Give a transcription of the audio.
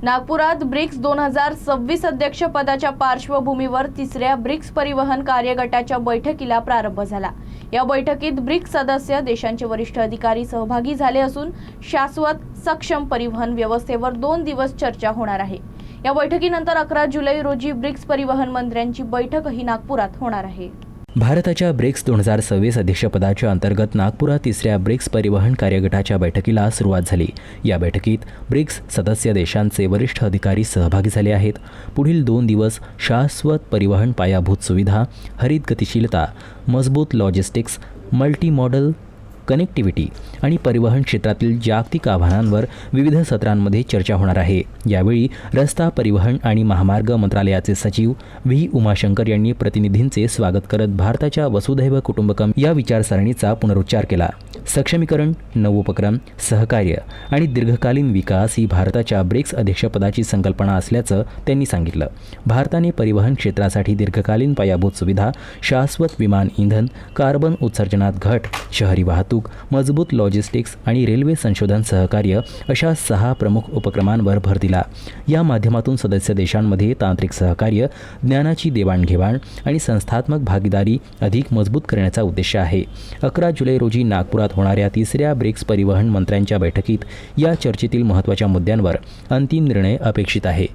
नागपुरात ब्रिक्स 2026 अध्यक्षपदाच्या पार्श्वभूमीवर तिसऱ्या ब्रिक्स परिवहन कार्यगटाच्या बैठकीला प्रारंभ झाला। या बैठकीत ब्रिक्स सदस्य देशांचे वरिष्ठ अधिकारी सहभागी झाले असून शाश्वत सक्षम परिवहन व्यवस्थेवर 2 दिवस चर्चा होणार आहे। या बैठकीनंतर 11 जुलै रोजी ब्रिक्स परिवहन मंत्र्यांची बैठकही नागपुरात होणार आहे। भारताच्या ब्रिक्स 2026 अध्यक्षपदाच्या अंतर्गत नागपुरात तिसऱ्या ब्रिक्स परिवहन कार्यगटाच्या बैठकीला सुरुवात झाली। या बैठकीत ब्रिक्स सदस्य देशांचे वरिष्ठ अधिकारी सहभागी झाले आहेत। पुढील 2 दिवस शाश्वत परिवहन पायाभूत सुविधा, हरित गतिशीलता, मजबूत लॉजिस्टिक्स, मल्टी मॉडल कनेक्टिव्हिटी आणि परिवहन क्षेत्रातील जागतिक आव्हानांवर विविध सत्रांमध्ये चर्चा होणार आहे। यावेळी रस्ता परिवहन आणि महामार्ग मंत्रालयाचे सचिव व्ही उमाशंकर यांनी प्रतिनिधींचे स्वागत करत भारताच्या वसुधैव कुटुंबकम या विचारसरणीचा पुनरुच्चार केला। सक्षमीकरण, नवोपक्रम, सहकार्य आणि दीर्घकालीन विकास ही भारताच्या ब्रिक्स अध्यक्षपदाची संकल्पना असल्याचं त्यांनी सांगितलं। भारताने परिवहन क्षेत्रासाठी दीर्घकालीन पायाभूत सुविधा, शाश्वत विमान इंधन, कार्बन उत्सर्जनात घट, शहरी वाहतूक, मजबूत लॉजिस्टिक्स आणि रेल्वे संशोधन सहकार्य अशा 6 प्रमुख उपक्रमांवर भर दिला। या माध्यमातून सदस्य देशांमध्ये तांत्रिक सहकार्य, ज्ञानाची देवाणघेवाण आणि संस्थात्मक भागीदारी अधिक मजबूत करण्याचा उद्देश आहे। 11 जुलै रोजी नागपुरात होणाऱ्या तिसऱ्या ब्रिक्स परिवहन मंत्र्यांच्या बैठकीत या चर्चेतील महत्त्वाच्या मुद्द्यांवर अंतिम निर्णय अपेक्षित आहे।